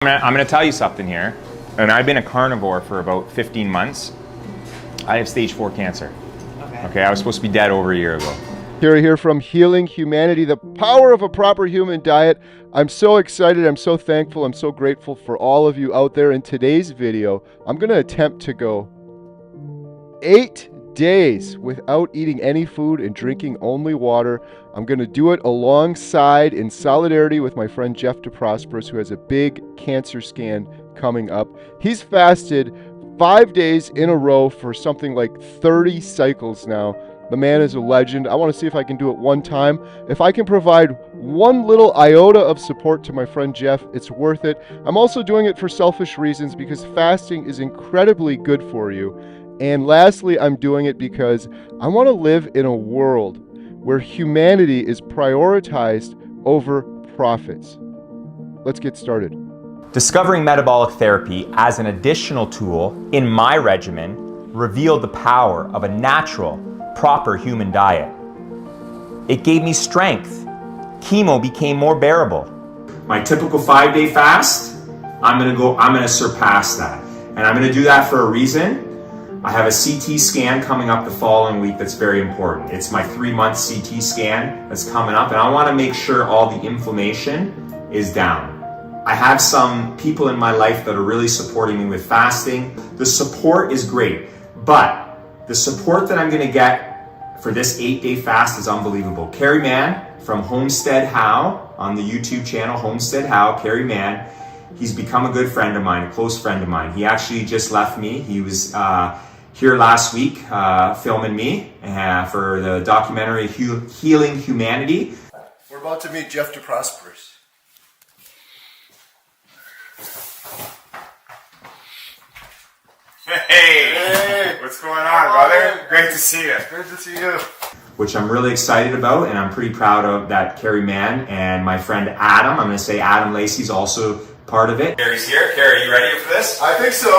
I'm gonna tell you something here, and I've been a carnivore for about 15 months. I have stage 4 cancer. Okay, I was supposed to be dead over a year ago. Carrie here from Healing Humanity, the power of a proper human diet. I'm so excited, I'm so thankful, I'm so grateful for all of you out there. In today's video, I'm going to attempt to go 8 days without eating any food and drinking only water. I'm going to do it alongside, in solidarity with my friend Jeff De Prosperis, who has a big cancer scan coming up. He's fasted 5 days in a row for something like 30 cycles now. The man is a legend. I want to see if I can do it one time. If I can provide one little iota of support to my friend Jeff, it's worth it. I'm also doing it for selfish reasons because fasting is incredibly good for you. And lastly, I'm doing it because I want to live in a world where humanity is prioritized over profits. Let's get started. Discovering metabolic therapy as an additional tool in my regimen revealed the power of a natural, proper human diet. It gave me strength. Chemo became more bearable. My typical 5-day fast, I'm gonna surpass that. And I'm gonna do that for a reason. I have a CT scan coming up the following week that's very important. It's my 3-month CT scan that's coming up, and I wanna make sure all the inflammation is down. I have some people in my life that are really supporting me with fasting. The support is great, but the support that I'm gonna get for this 8-day fast is unbelievable. Carrie Mann from Homestead How on the YouTube channel, Homestead How, Carrie Mann, he's become a good friend of mine, a close friend of mine. He actually just left me. He was here last week filming me for the documentary Healing Humanity. We're about to meet Jeff De Prosperis. Hey! What's going on, brother? Great to see you. Great to see you. Which I'm really excited about, and I'm pretty proud of that Carrie Mann and my friend Adam. I'm gonna say Adam Lacey's also part of it. Carrie's here. Carrie, you ready for this? I think so.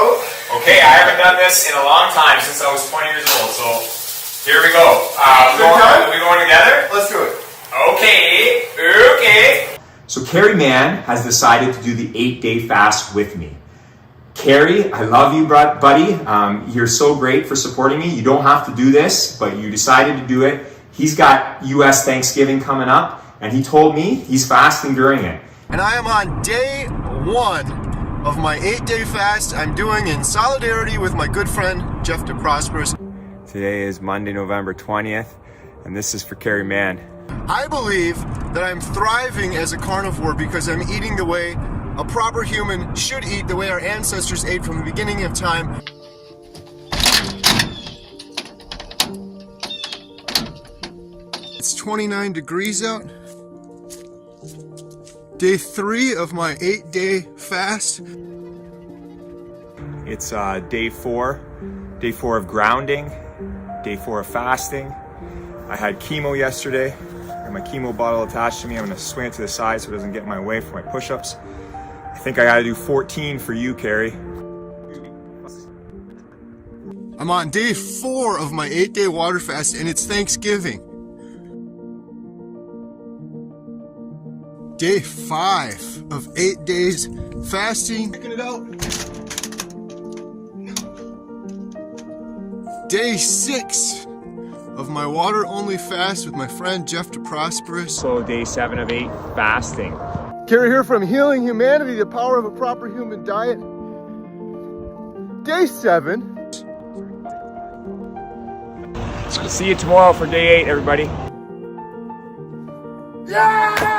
Okay, I haven't done this in a long time, since I was 20 years old, so here we go. Are we going together? Let's do it. Okay. So Carrie Mann has decided to do the 8-day fast with me. Carrie, I love you, buddy. You're so great for supporting me. You don't have to do this, but you decided to do it. He's got US Thanksgiving coming up, and he told me he's fasting during it. And I am on day 1 of my 8-day fast I'm doing in solidarity with my good friend Jeff De Prosperis. Today is Monday, November 20th, and this is for Carrie Mann. I believe that I'm thriving as a carnivore because I'm eating the way a proper human should eat, the way our ancestors ate from the beginning of time. It's 29 degrees out. Day 3 of my 8-day fast. It's day 4 of grounding, day 4 of fasting. I had chemo yesterday. I got my chemo bottle attached to me. I'm gonna swing it to the side so it doesn't get in my way for my push-ups. I think I gotta do 14 for you, Carrie. I'm on day 4 of my 8-day water fast, and it's Thanksgiving. Day 5 of 8 days fasting. Checking it out. Day 6 of my water-only fast with my friend Jeff De Prosperis. So day 7 of 8 fasting. Carrie here from Healing Humanity, the power of a proper human diet. Day 7. So see you tomorrow for day 8, everybody. Yeah!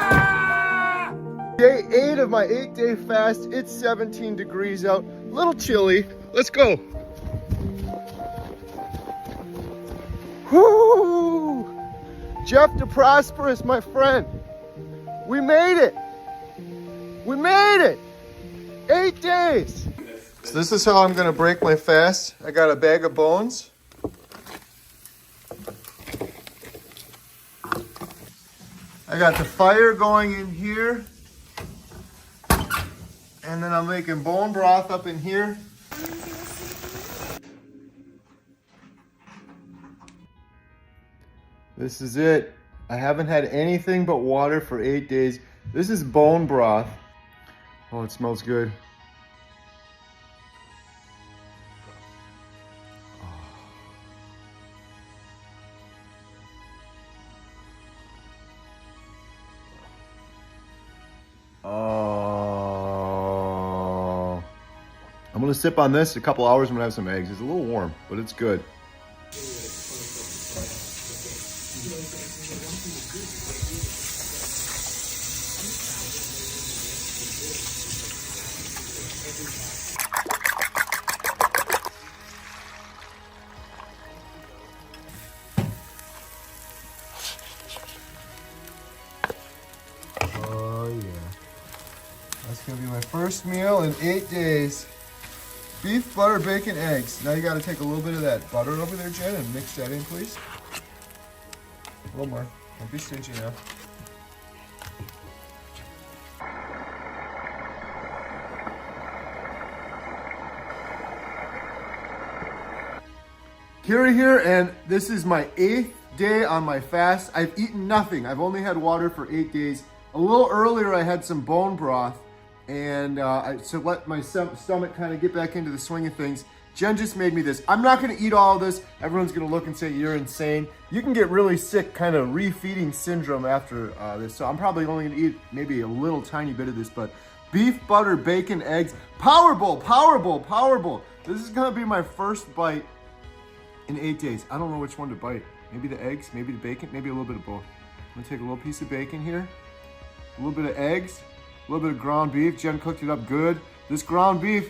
Day 8 of my 8-day fast. It's 17 degrees out. A little chilly. Let's go. Whoo! Jeff De Prosperis, my friend. We made it. We made it! 8 days! So this is how I'm gonna break my fast. I got a bag of bones. I got the fire going in here. And then I'm making bone broth up in here. This is it. I haven't had anything but water for 8 days. This is bone broth. Oh, it smells good. Oh. I'm gonna sip on this. A couple hours, I'm gonna have some eggs. It's a little warm, but it's good. Oh yeah. That's gonna be my first meal in 8 days. Beef, butter, bacon, eggs. Now you gotta take a little bit of that butter over there, Jen, and mix that in, please. A little more. Don't be stingy now. Kiri here, and this is my 8th day on my fast. I've eaten nothing. I've only had water for 8 days. A little earlier, I had some bone broth, and to let my stomach kind of get back into the swing of things. Jen just made me this. I'm not gonna eat all of this. Everyone's gonna look and say, you're insane. You can get really sick, kind of refeeding syndrome after this. So I'm probably only gonna eat maybe a little tiny bit of this, but beef, butter, bacon, eggs. Power bowl, power bowl, power bowl. This is gonna be my first bite in 8 days. I don't know which one to bite. Maybe the eggs, maybe the bacon, maybe a little bit of both. I'm gonna take a little piece of bacon here, a little bit of eggs, a little bit of ground beef. Jen cooked it up good. This ground beef,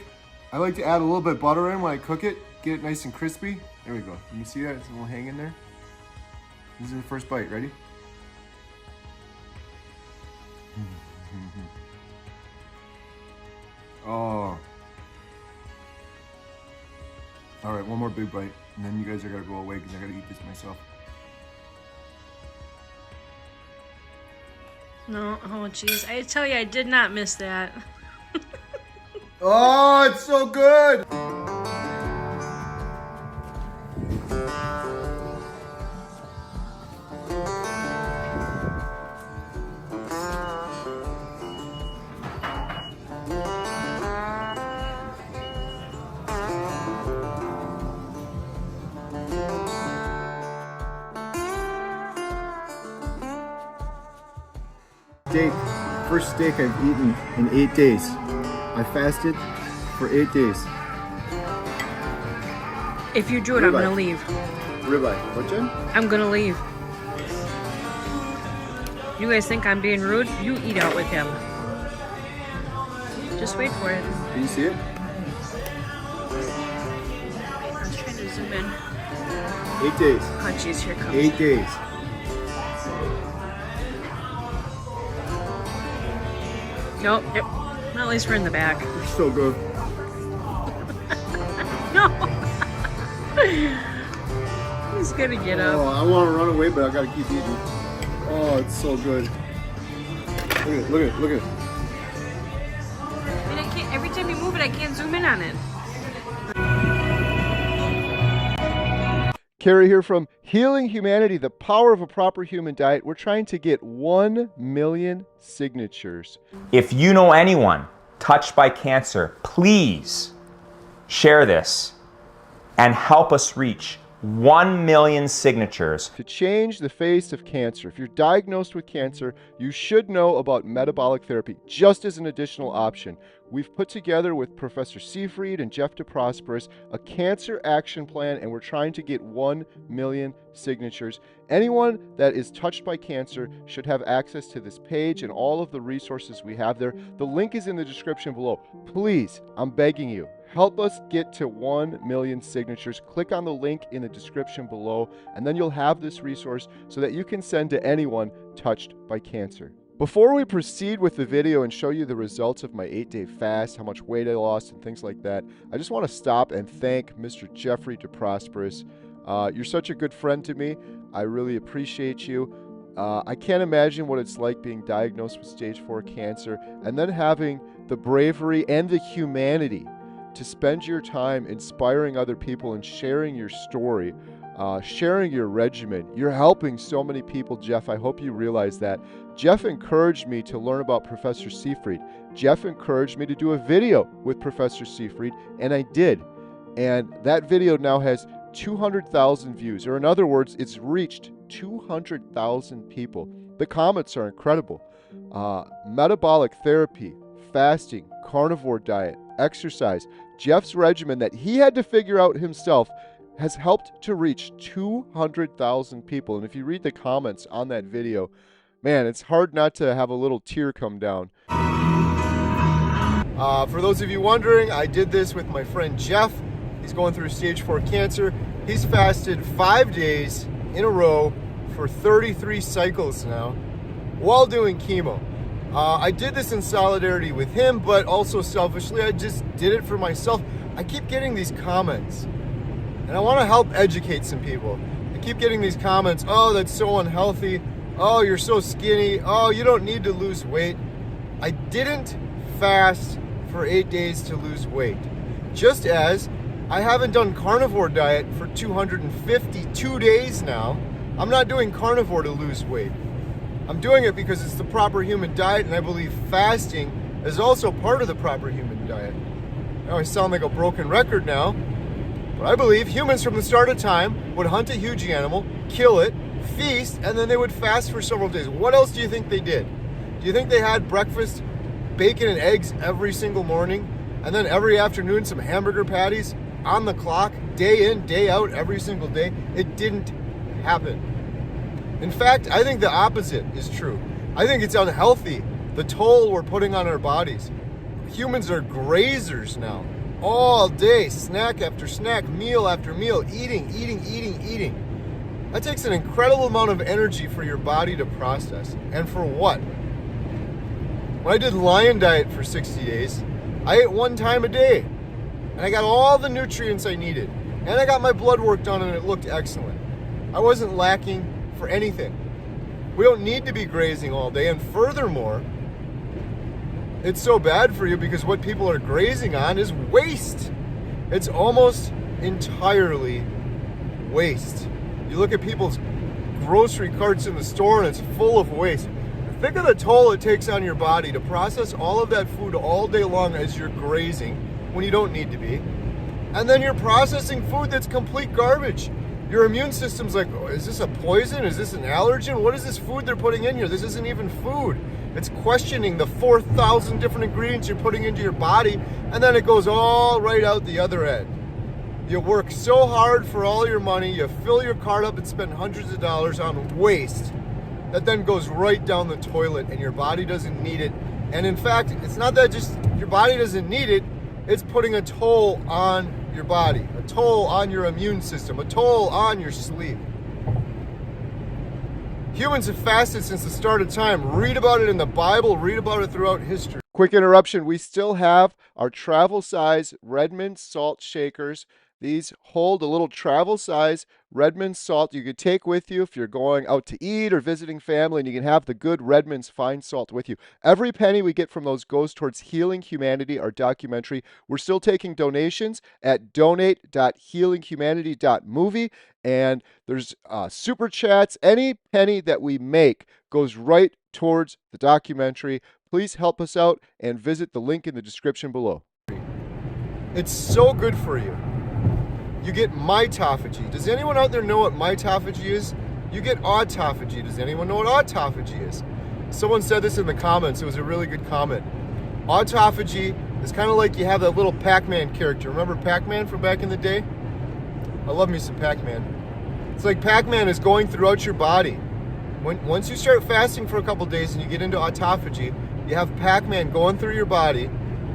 I like to add a little bit of butter in when I cook it, get it nice and crispy. There we go. Can you see that? It's a little hang in there. This is the first bite. Ready? Oh. All right, one more big bite, and then you guys are gonna go away because I gotta eat this myself. No, oh jeez. I tell you, I did not miss that. Oh, it's so good! Steak. First steak I've eaten in 8 days. I fasted for 8 days. If you do it, I'm gonna leave. Ribeye. What, Jen? I'm gonna leave. You guys think I'm being rude? You eat out with him. Just wait for it. Can you see it? I was trying to zoom in. 8 days. Oh jeez, here it comes. 8 days. Nope. Yep. Well, at least we're in the back. They're so good. No. He's gonna get up. Oh, I want to run away, but I gotta keep eating. Oh, it's so good. Look at it, look at it, look at it. And I can't, every time you move it, I can't zoom in on it. Carrie here from Healing Humanity, the power of a proper human diet. We're trying to get 1 million signatures. If you know anyone touched by cancer, please share this and help us reach 1 million signatures. To change the face of cancer, if you're diagnosed with cancer, you should know about metabolic therapy, just as an additional option. We've put together with Professor Seifried and Jeff De Prosperis a cancer action plan, and we're trying to get 1 million signatures. Anyone that is touched by cancer should have access to this page and all of the resources we have there. The link is in the description below. Please, I'm begging you, help us get to 1 million signatures. Click on the link in the description below, and then you'll have this resource so that you can send to anyone touched by cancer. Before we proceed with the video and show you the results of my 8-day fast, how much weight I lost and things like that, I just want to stop and thank Mr. Jeffrey De Prosperis. You're such a good friend to me. I really appreciate you. I can't imagine what it's like being diagnosed with stage 4 cancer and then having the bravery and the humanity to spend your time inspiring other people and sharing your story. sharing your regimen. You're helping so many people, Jeff. I hope you realize that. Jeff encouraged me to learn about Professor Seyfried. Jeff encouraged me to do a video with Professor Seyfried, and I did. And that video now has 200,000 views, or in other words, it's reached 200,000 people. The comments are incredible. Metabolic therapy, fasting, carnivore diet, exercise. Jeff's regimen that he had to figure out himself has helped to reach 200,000 people. And if you read the comments on that video, man, it's hard not to have a little tear come down. For those of you wondering, I did this with my friend Jeff. He's going through stage 4 cancer. He's fasted 5 days in a row for 33 cycles now while doing chemo. I did this in solidarity with him, but also selfishly, I just did it for myself. I keep getting these comments, and I want to help educate some people. I keep getting these comments, oh, that's so unhealthy. Oh, you're so skinny. Oh, you don't need to lose weight. I didn't fast for 8 days to lose weight. Just as I haven't done carnivore diet for 252 days now. I'm not doing carnivore to lose weight. I'm doing it because it's the proper human diet, and I believe fasting is also part of the proper human diet. Now I sound like a broken record now, but I believe humans from the start of time would hunt a huge animal, kill it, feast, and then they would fast for several days. What else do you think they did? Do you think they had breakfast, bacon and eggs every single morning, and then every afternoon some hamburger patties on the clock, day in, day out, every single day? It didn't happen. In fact, I think the opposite is true. I think it's unhealthy, the toll we're putting on our bodies. Humans are grazers now. All day, snack after snack, meal after meal, eating. That takes an incredible amount of energy for your body to process. And for what? When I did Lion Diet for 60 days, I ate 1 time a day. And I got all the nutrients I needed. And I got my blood work done, and it looked excellent. I wasn't lacking for anything. We don't need to be grazing all day. And furthermore, it's so bad for you because what people are grazing on is waste. It's almost entirely waste. You look at people's grocery carts in the store and it's full of waste. Think of the toll it takes on your body to process all of that food all day long as you're grazing when you don't need to be. And then you're processing food that's complete garbage. Your immune system's like, oh, is this a poison? Is this an allergen? What is this food they're putting in here? This isn't even food. It's questioning the 4,000 different ingredients you're putting into your body, and then it goes all right out the other end. You work so hard for all your money, you fill your cart up and spend hundreds of dollars on waste that then goes right down the toilet, and your body doesn't need it. And in fact, it's not that just your body doesn't need it, it's putting a toll on your body, a toll on your immune system, a toll on your sleep. Humans have fasted since the start of time. Read about it in the Bible, read about it throughout history. Quick interruption, we still have our travel size Redmond salt shakers. These hold a little travel size Redmond salt you could take with you if you're going out to eat or visiting family, and you can have the good Redmond's fine salt with you. Every penny we get from those goes towards Healing Humanity, our documentary. We're still taking donations at donate.healinghumanity.movie, and there's super chats. Any penny that we make goes right towards the documentary. Please help us out and visit the link in the description below. It's so good for you. You get mitophagy. Does anyone out there know what mitophagy is? You get autophagy. Does anyone know what autophagy is? Someone said this in the comments. It was a really good comment. Autophagy is kind of like you have that little Pac-Man character. Remember Pac-Man from back in the day? I love me some Pac-Man. It's like Pac-Man is going throughout your body. Once you start fasting for a couple days and you get into autophagy, you have Pac-Man going through your body,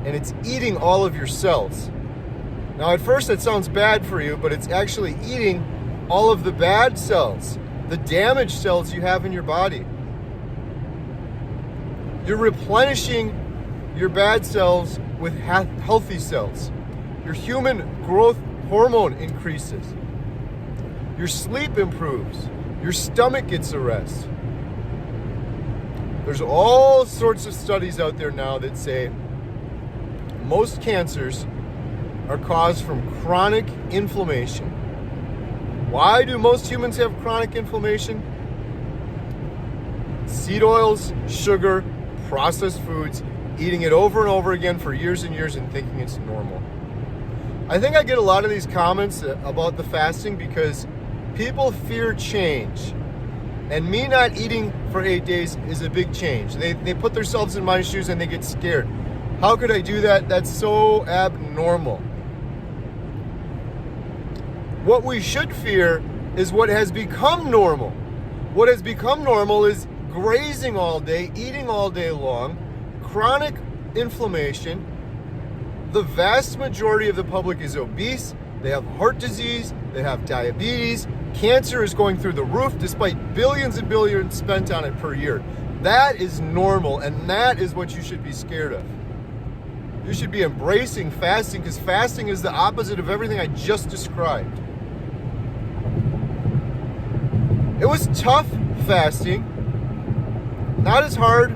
and it's eating all of your cells. Now at first it sounds bad for you, but it's actually eating all of the bad cells, the damaged cells you have in your body. You're replenishing your bad cells with healthy cells. Your human growth hormone increases. Your sleep improves. Your stomach gets a rest. There's all sorts of studies out there now that say most cancers are caused from chronic inflammation. Why do most humans have chronic inflammation? Seed oils, sugar, processed foods, eating it over and over again for years and years and thinking it's normal. I think I get a lot of these comments about the fasting because people fear change. And me not eating for 8 days is a big change. They put themselves in my shoes and they get scared. How could I do that? That's so abnormal. What we should fear is what has become normal. What has become normal is grazing all day, eating all day long, chronic inflammation. The vast majority of the public is obese. They have heart disease. They have diabetes. Cancer is going through the roof despite billions and billions spent on it per year. That is normal, and that is what you should be scared of. You should be embracing fasting because fasting is the opposite of everything I just described. It was tough fasting. Not as hard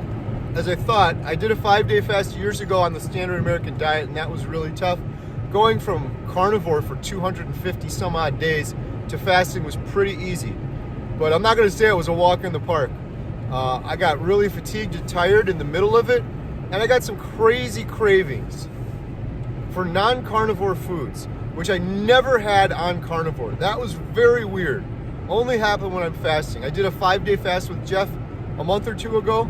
as I thought. I did a 5-day fast years ago on the standard American diet, and that was really tough. Going from carnivore for 250 some odd days to fasting was pretty easy. But I'm not going to say it was a walk in the park. I got really fatigued and tired in the middle of it, and I got some crazy cravings for non-carnivore foods, which I never had on carnivore. That was very weird. Only happened when I'm fasting. I did a 5-day fast with Jeff a month or two ago,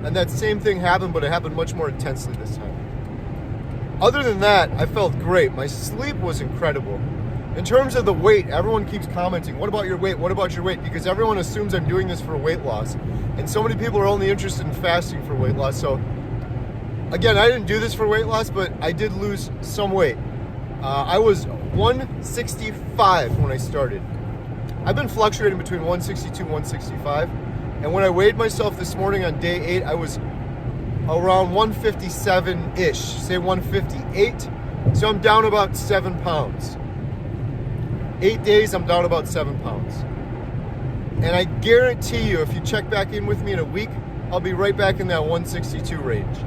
and that same thing happened, but it happened much more intensely this time. Other than that, I felt great. My sleep was incredible. In terms of the weight, everyone keeps commenting, what about your weight? What about your weight? Because everyone assumes I'm doing this for weight loss. And so many people are only interested in fasting for weight loss. So again, I didn't do this for weight loss, but I did lose some weight. I was 165 when I started. I've been fluctuating between 162 and 165. And when I weighed myself this morning on day 8, I was around 157-ish, say 158. So I'm down about 7 pounds. 8 days, I'm down about 7 pounds. And I guarantee you, if you check back in with me in a week, I'll be right back in that 162 range.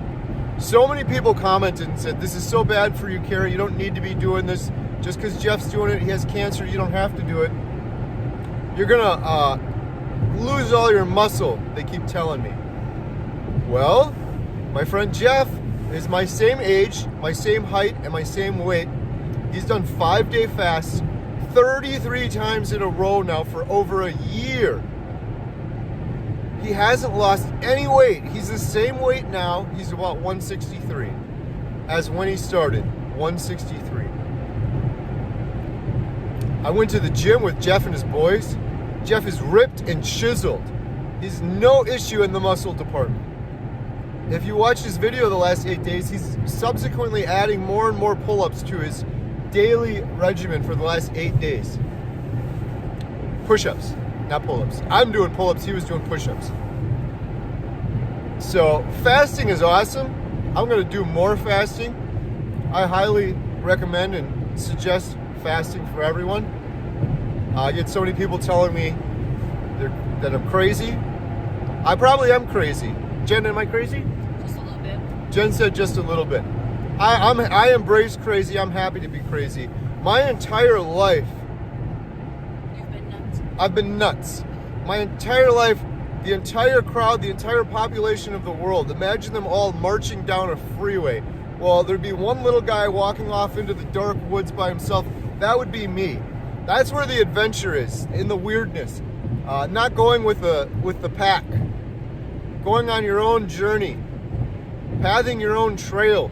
So many people commented and said, this is so bad for you, Carrie. You don't need to be doing this. Just because Jeff's doing it, he has cancer, you don't have to do it. You're gonna lose all your muscle, they keep telling me. Well, my friend Jeff is my same age, my same height, and my same weight. He's done 5-day fasts 33 times in a row now for over a year. He hasn't lost any weight. He's the same weight now. He's about 163 as when he started, 163. I went to the gym with Jeff and his boys. Jeff is ripped and chiseled. He's no issue in the muscle department. If you watch his video the last 8 days, he's subsequently adding more and more pull-ups to his daily regimen for the last 8 days. Push-ups, not pull-ups. I'm doing pull-ups, he was doing push-ups. So fasting is awesome. I'm gonna do more fasting. I highly recommend and suggest fasting for everyone. I get so many people telling me that I'm crazy. I probably am crazy. Jen, am I crazy? Just a little bit. Jen said just a little bit. I embrace crazy. I'm happy to be crazy. My entire life, You've been nuts. I've been nuts. My entire life, the entire crowd, the entire population of the world, imagine them all marching down a freeway. Well, there'd be one little guy walking off into the dark woods by himself. That would be me. That's where the adventure is, in the weirdness. Not going with the pack. Going on your own journey. Pathing your own trail.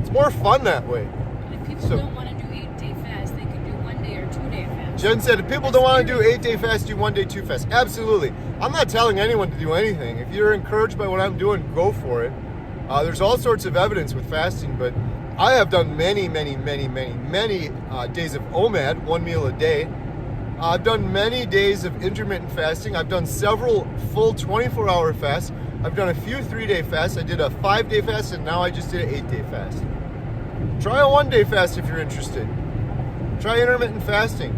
It's more fun that way. And if people don't want to do 8-day fast, they can do 1-day or 2-day fast. Jen said, if people don't want to do 8-day fast, do 1-day, 2 fast. Absolutely. I'm not telling anyone to do anything. If you're encouraged by what I'm doing, go for it. There's all sorts of evidence with fasting, but I have done many days of OMAD, 1 meal a day. I've done many days of intermittent fasting. I've done several full 24-hour fasts. I've done a few 3-day fasts. I did a 5-day fast, and now I just did an 8-day fast. Try a 1-day fast if you're interested. Try intermittent fasting.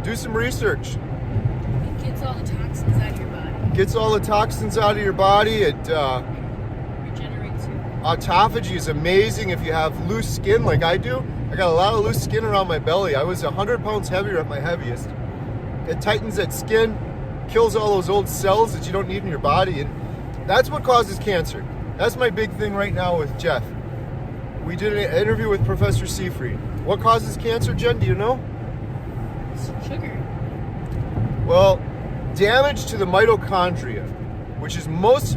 Do some research. It gets all the toxins out of your body. Gets all the toxins out of your body. It Regenerates you. Autophagy is amazing if you have loose skin like I do. I got a lot of loose skin around my belly. I was 100 pounds heavier at my heaviest. It tightens that skin, kills all those old cells that you don't need in your body, and that's what causes cancer. That's my big thing right now with Jeff. We did an interview with Professor Seafried. What causes cancer, Jen? Do you know? Sugar. Well, damage to the mitochondria, which is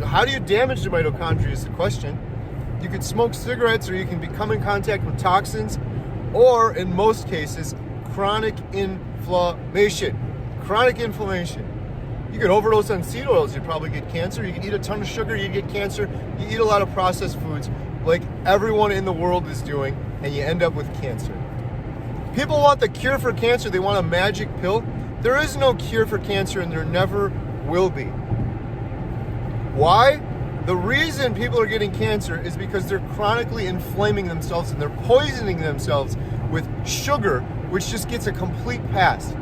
how do you damage the mitochondria is the question. You can smoke cigarettes, or you can become in contact with toxins, or in most cases, chronic inflammation. Chronic inflammation. You could overdose on seed oils, you'd probably get cancer. You can eat a ton of sugar, you get cancer. You eat a lot of processed foods, like everyone in the world is doing, and you end up with cancer. People want the cure for cancer. They want a magic pill. There is no cure for cancer, and there never will be. Why? The reason people are getting cancer is because they're chronically inflaming themselves, and they're poisoning themselves with sugar, which just gets a complete pass.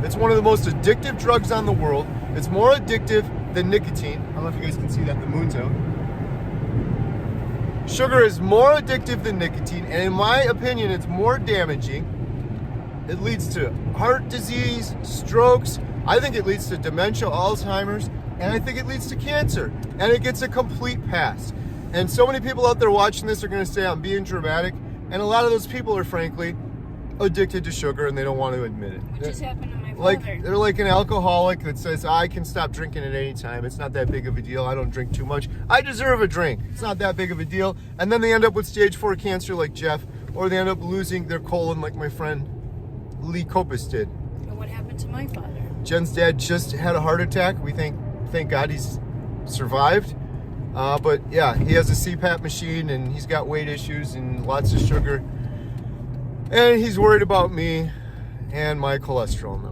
It's one of the most addictive drugs on the world. It's more addictive than nicotine. I don't know if you guys can see that, the moon's out. Sugar is more addictive than nicotine, and in my opinion, it's more damaging. It leads to heart disease, strokes. I think it leads to dementia, Alzheimer's, and I think it leads to cancer. And it gets a complete pass. And so many people out there watching this are going to say I'm being dramatic, and a lot of those people are frankly addicted to sugar, and they don't want to admit it. What just happened to my father? Like, they're like an alcoholic that says, I can stop drinking at any time. It's not that big of a deal. I don't drink too much. I deserve a drink. It's not that big of a deal. And then they end up with stage 4 cancer like Jeff, or they end up losing their colon like my friend Lee Kopis did. And what happened to my father? Jen's dad just had a heart attack. We thank God he's survived. But yeah, he has a CPAP machine, and he's got weight issues and lots of sugar. And he's worried about me and my cholesterol now.